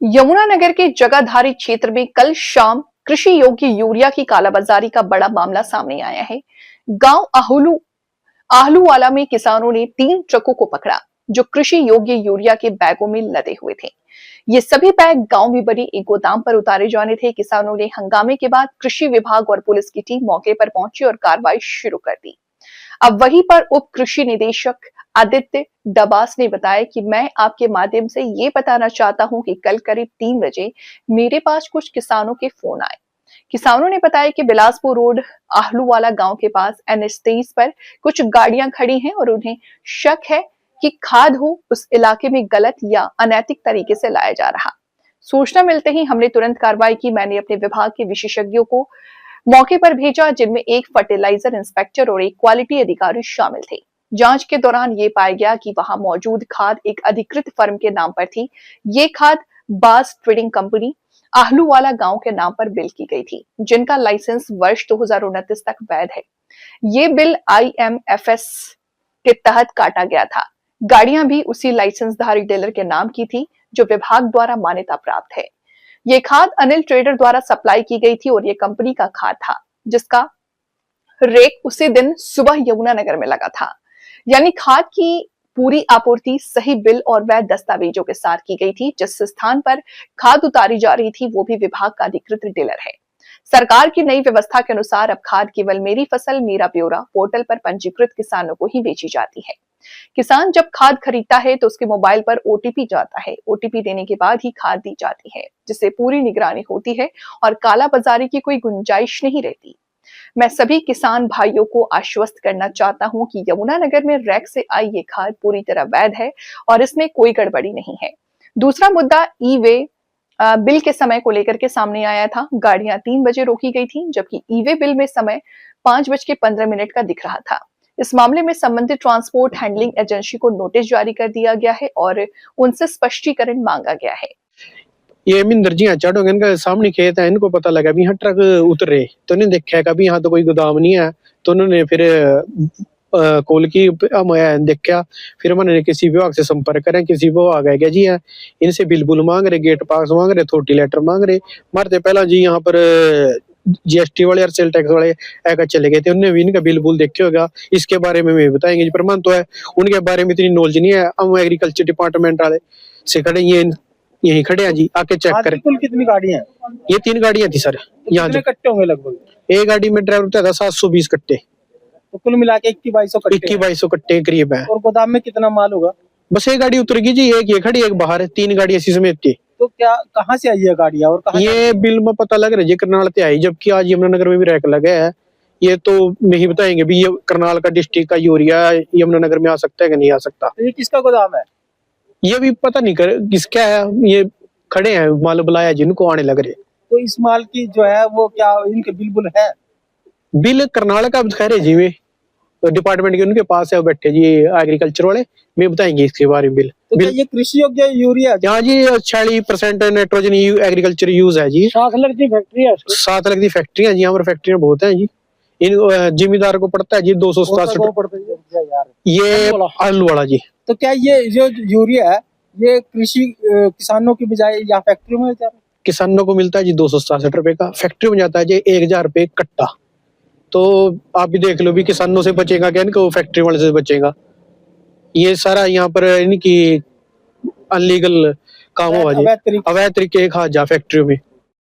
यमुनानगर के जगाधारी क्षेत्र में कल शाम कृषि योग्य यूरिया की कालाबाजारी का बड़ा मामला सामने आया है। गांव आहलूवाला में किसानों ने 3 ट्रकों को पकड़ा जो कृषि योग्य यूरिया के बैगों में लदे हुए थे। ये सभी बैग गांव में बने एक गोदाम पर उतारे जाने थे। किसानों ने हंगामे के बाद कृषि विभाग और पुलिस की टीम मौके पर पहुंची और कार्रवाई शुरू कर दी। अब वहीं पर उप कृषि निदेशक आदित्य डबास ने बताया कि मैं आपके माध्यम से ये बताना चाहता हूं कि कल करीब 3 बजे मेरे पास कुछ किसानों के फोन आए। किसानों ने बताया कि बिलासपुर रोड आहलूवाला गांव के पास NH 23 पर कुछ गाड़ियां खड़ी हैं और उन्हें शक है कि खाद हो उस इलाके में गलत या अनैतिक तरीके से लाया जा रहा। सूचना मिलते ही हमने तुरंत कार्रवाई की। मैंने अपने विभाग के विशेषज्ञों को मौके पर भेजा जिनमें एक फर्टिलाइजर इंस्पेक्टर और एक क्वालिटी अधिकारी शामिल थे। जांच के दौरान ये पाया गया कि वहां मौजूद खाद एक अधिकृत फर्म के नाम पर थी। ये खाद बास ट्रेडिंग कंपनी आहलूवाला गांव के नाम पर बिल की गई थी, जिनका लाइसेंस वर्ष 2029 तक वैध है। ये बिल IMFS के तहत काटा गया था। गाड़ियां भी उसी लाइसेंसधारी डीलर के नाम की थी जो विभाग द्वारा मान्यता प्राप्त है। ये खाद अनिल ट्रेडर द्वारा सप्लाई की गई थी और ये कंपनी का खाद था जिसका रेक उसी दिन सुबह यमुनानगर में लगा था। यानी खाद की पूरी आपूर्ति सही बिल और वैध दस्तावेजों के साथ की गई थी। जिस स्थान पर खाद उतारी जा रही थी वो भी विभाग का अधिकृत डीलर है। सरकार की नई व्यवस्था के अनुसार अब खाद केवल मेरी फसल मेरा ब्यौरा पोर्टल पर पंजीकृत किसानों को ही बेची जाती है। किसान जब खाद खरीदता है तो उसके मोबाइल पर OTP जाता है। OTP देने के बाद ही खाद दी जाती है, जिससे पूरी निगरानी होती है और कालाबाजारी की कोई गुंजाइश नहीं रहती। मैं सभी किसान भाइयों को आश्वस्त करना चाहता हूं कि यमुनानगर में रैक से आई ये खाद पूरी तरह वैध है और इसमें कोई गड़बड़ी नहीं है। दूसरा मुद्दा ई-वे बिल के समय को लेकर के सामने आया था। गाड़ियां 3 बजे रोकी गई थी, जबकि ई-वे बिल में समय 5:15 का दिख रहा था। इस मामले में संबंधित ट्रांसपोर्ट हैंडलिंग एजेंसी को नोटिस जारी कर दिया गया है और उनसे स्पष्टीकरण मांगा गया है। ये मिंदर जी चढ़ो इनका सामने खेत है, इनको पता लगा भी यहाँ ट्रक उतरे तो इन्हें देखा कभी यहाँ तो कोई गोदाम नहीं है, तो उन्होंने फिर कॉल की देखा। फिर मैंने किसी विभाग से संपर्क करें, किसी विभाग आ गया जी है, इनसे बिल बुल मांग रहे, गेट पास मांग रहे, अथॉरिटी लेटर मांग रहे। मारते पहला जी यहाँ पर GST वाले और सेल टैक्स वाले आकर चले गए थे, उन्होंने भी इनका बिल बुल देखे होगा। इसके बारे में मैं बताएंगे जी, प्रमाण तो है उनके बारे में इतनी नॉलेज नहीं है। हम एग्रीकल्चर डिपार्टमेंट वाले से खड़े यही खड़े हैं जी, आके चेक करें। कुल कितनी गाड़ियां? ये 3 गाड़ियां थी सर। यहाँ कितने कट्टे होंगे लगभग? एक गाड़ी में ड्राइवर था 720 कट्टे, तो कुल मिला के 21-2200 कट्टे। 21-2200 कट्टे करीब है। और गोदाम में कितना माल होगा? बस एक गाड़ी उतरेगी जी, एक ये खड़ी एक बाहर है, 3 गाड़ी ऐसी समेत थी। तो क्या कहाँ से आई है गाड़ियां और कहाँ? ये बिल में पता लग रहा है जी करनाल से आई, जबकि आज यमुनानगर में भी रैक लगा है। ये तो नहीं बताएंगे भी ये करनाल का डिस्ट्रिक्ट का यूरिया यमुनानगर में आ सकता है कि नहीं आ सकता। तो ये किसका गोदाम है? ये भी पता नहीं कर किसका है। ये खड़े हैं, माल बुलाया जिनको आने लग रहे। तो इस माल की जो है वो क्या इनके बिल बुल है? बिल करनाल का कह रहे जी, वे डिपार्टमेंट के उनके पास है बैठे जी एग्रीकल्चर वाले, मैं बताएंगे इसके बारे में। तो क्या ये कृषि योग्य यूरिया? यहाँ जी 46% नाइट्रोजन एग्रीकल्चर यूज है जी। 7 लाख की फैक्ट्री है? 7 लाख की फैक्ट्री है जी, यहाँ पर फैक्ट्रियां बहुत है जी। इन जिम्मेदार को पड़ता है जी 267 ये आलू वाला जी। तो क्या ये जो यूरिया है ये कृषि किसानों की बजाय या फैक्ट्री में जाता है? किसानों को मिलता है जी 267 रुपए का, फैक्ट्री में जाता है जी 1000 रुपए कट्टा। तो आप भी देख लो भी किसानों से बचेगा क्या, इनको फैक्ट्री वाले से बचेगा। ये सारा यहाँ पर इनकी अनलीगल काम हुआ जी, अवैध तरीके खा जा फैक्ट्री में।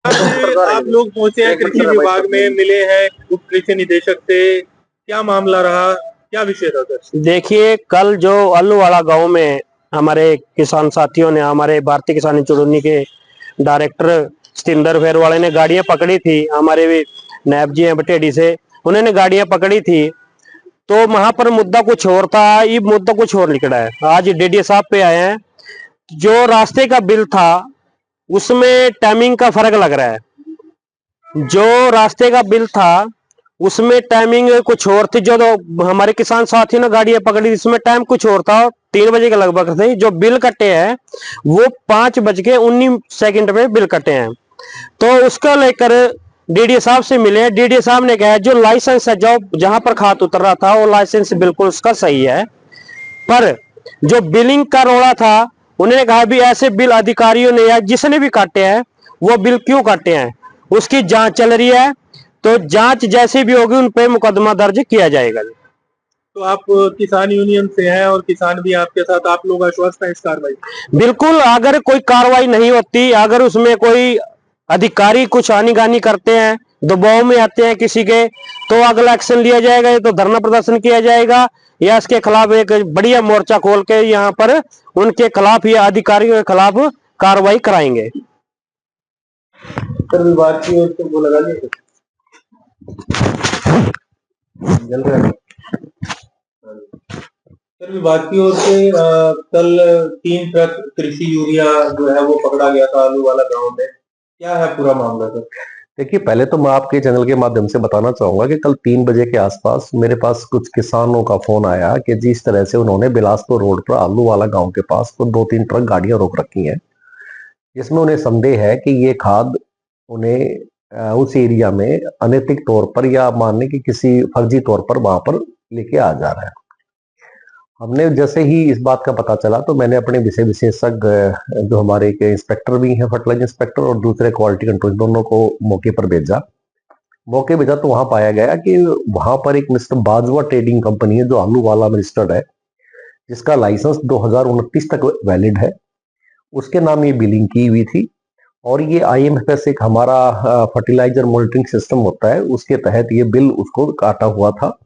आप लोग पहुंचे हैं कृषि विभाग में, मिले हैं उप कृषि निदेशक से, क्या मामला रहा, क्या विषय था सर? देखिए, कल जो अल्लूवाला गांव में हमारे किसान साथियों ने, हमारे भारतीय किसान चुड़नी के डायरेक्टर सतिंदर फेरवाले ने गाड़ियां पकड़ी थी, हमारे भी नायब जी हैं बटेडी से, उन्होंने गाड़ियां पकड़ी थी। तो वहां पर मुद्दा कुछ और था, ये मुद्दा कुछ और निकला है। आज DDA साहब पे आए हैं, जो रास्ते का बिल था उसमें टाइमिंग का फर्क लग रहा है। जो रास्ते का बिल था उसमें टाइमिंग कुछ और थी। जो हमारे किसान साथियों ने गाड़ियां पकड़ी इसमें टाइम कुछ और था, 3 बजे के लगभग थे। जो बिल कटे हैं वो 5:19 पे बिल कटे हैं। तो उसको लेकर DDA साहब से मिले। DDA साहब ने कहा जो लाइसेंस है, जो जहां पर खाद उतर रहा था वो लाइसेंस बिल्कुल उसका सही है, पर जो बिलिंग का रोड़ा था उन्होंने कहा भी ऐसे बिल अधिकारियों ने या जिसने भी काटे हैं वो बिल क्यों काटे हैं, उसकी जांच चल रही है, तो जांच जैसी भी होगी उन पे मुकदमा दर्ज किया जाएगा। तो आप किसान यूनियन से हैं और किसान भी आपके साथ, आप लोग आश्वस्त हैं इस कार्रवाई से? बिल्कुल, अगर कोई कार्रवाई नहीं होती, अगर उसमें कोई अधिकारी कुछ आनी-गानी करते हैं, दबाव में आते हैं किसी के, तो अगला एक्शन लिया जाएगा। ये तो धरना प्रदर्शन किया जाएगा या इसके खिलाफ एक बढ़िया मोर्चा खोल के यहाँ पर उनके खिलाफ या अधिकारियों के खिलाफ कार्रवाई कराएंगे। सर विभाग की ओर से वो लगा लिया जल रहा है। सर विभाग की ओर से कल 3 ट्रक कृषि यूरिया जो है वो पकड़ा गया था आलू वाला गांव में, क्या है पूरा मामला सर? देखिए, पहले तो मैं आपके चैनल के माध्यम से बताना चाहूंगा कि कल 3 बजे के आसपास मेरे पास कुछ किसानों का फोन आया कि जिस तरह से उन्होंने बिलासपुर रोड पर आलू वाला गांव के पास को 2-3 ट्रक गाड़ियां रोक रखी हैं, जिसमें उन्हें संदेह है कि ये खाद उन्हें उस एरिया में अनैतिक तौर पर या मानने की किसी फर्जी तौर पर वहां पर लेके आ जा रहा है। हमने जैसे ही इस बात का पता चला तो मैंने अपने विषय विशेषज्ञ जो हमारे एक इंस्पेक्टर भी हैं, फर्टिलाइजर इंस्पेक्टर, और दूसरे क्वालिटी कंट्रोल, दोनों को मौके पर भेजा। तो वहां पाया गया कि वहां पर एक मिस्टर बाजवा ट्रेडिंग कंपनी है जो आलू वाला में रजिस्टर्ड है, जिसका लाइसेंस 2029 तक वैलिड है। उसके नाम ये बिलिंग की हुई थी और ये IMFS एक हमारा फर्टिलाइजर मॉनिटरिंग सिस्टम होता है, उसके तहत ये बिल उसको काटा हुआ था।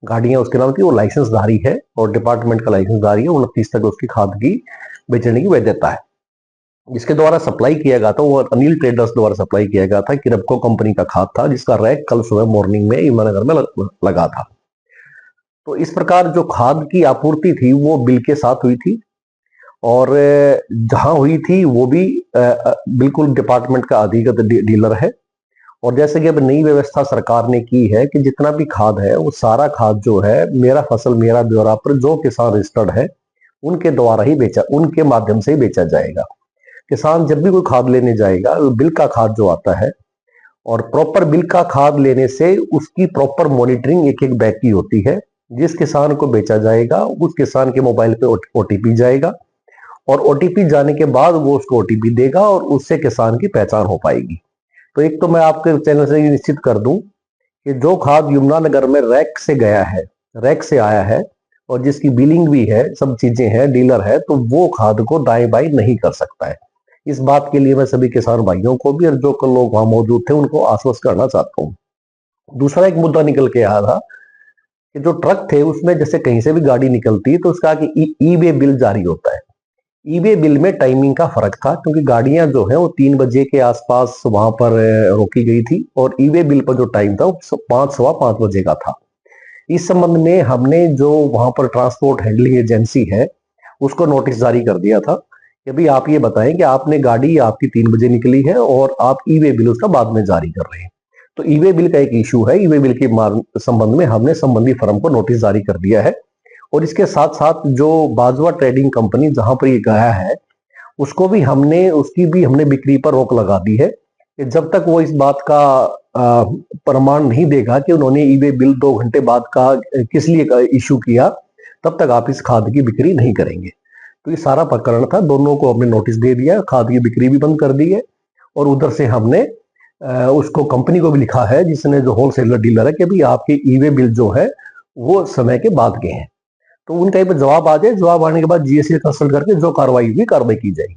गाड़ियां उसके नाम की, वो लाइसेंसधारी है और डिपार्टमेंट का लाइसेंसधारी है। 29 तक उसकी खाद की बेचने की वैधता है। जिसके द्वारा सप्लाई किया गया था वो अनिल ट्रेडर्स द्वारा सप्लाई किया गया था, किरपको कंपनी का खाद था, जिसका रैक कल सुबह मॉर्निंग में ईमानगर में लगा था। तो इस प्रकार जो खाद की आपूर्ति थी वो बिल के साथ हुई थी और जहां हुई थी वो भी बिल्कुल डिपार्टमेंट का अधिकृत डीलर है। और जैसे कि अब नई व्यवस्था सरकार ने की है कि जितना भी खाद है वो सारा खाद जो है मेरा फसल मेरा ब्यौरा पर जो किसान रजिस्टर्ड है उनके द्वारा ही बेचा, उनके माध्यम से ही बेचा जाएगा। किसान जब भी कोई खाद लेने जाएगा, बिल का खाद जो आता है, और प्रॉपर बिल का खाद लेने से उसकी प्रॉपर मॉनिटरिंग एक एक बैग की होती है। जिस किसान को बेचा जाएगा उस किसान के मोबाइल पे OTP जाएगा और OTP जाने के बाद वो उसको OTP देगा और उससे किसान की पहचान हो पाएगी। तो एक तो मैं आपके चैनल से निश्चित कर दूं कि जो खाद यमुनानगर में रैक से गया है, रैक से आया है और जिसकी बिलिंग भी है, सब चीजें हैं, डीलर है, तो वो खाद को दाएं बाएं नहीं कर सकता है। इस बात के लिए मैं सभी किसान भाइयों को भी और जो लोग वहां मौजूद थे उनको आश्वस्त करना चाहता हूँ। दूसरा एक मुद्दा निकल के आया था कि जो ट्रक थे उसमें जैसे कहीं से भी गाड़ी निकलती है तो उसका ई-वे बिल जारी होता है। ई-वे बिल में टाइमिंग का फर्क था क्योंकि गाड़ियां जो है वो 3 बजे के आसपास वहां पर रोकी गई थी और ई-वे बिल पर जो टाइम था वो 5 सवा 5 बजे का था। इस संबंध में हमने जो वहां पर ट्रांसपोर्ट हैंडलिंग एजेंसी है उसको नोटिस जारी कर दिया था कि भाई आप ये बताएं कि आपने गाड़ी आपकी 3 बजे निकली है और आप ई-वे बिल उसका बाद में जारी कर रहे हैं। तो ई-वे बिल का एक इशू है। ई-वे बिल के संबंध में हमने संबंधी फर्म को नोटिस जारी कर दिया है और इसके साथ साथ जो बाजवा ट्रेडिंग कंपनी जहां पर ये गया है उसको भी उसकी भी हमने बिक्री पर रोक लगा दी है कि जब तक वो इस बात का प्रमाण नहीं देगा कि उन्होंने ई-वे बिल 2 घंटे बाद का किस लिए इशू किया, तब तक आप इस खाद की बिक्री नहीं करेंगे। तो ये सारा प्रकरण था, दोनों को हमने नोटिस दे दिया, खाद की बिक्री भी बंद कर दी है और उधर से हमने उसको कंपनी को भी लिखा है जिसने जो होलसेलर डीलर है कि भाई आपके ई-वे बिल जो है वो समय के बाद गए हैं। तो उनका जवाब आ जाए, जवाब आने के बाद GST कंसल्ट करके जो कार्रवाई हुई कार्रवाई की जाएगी।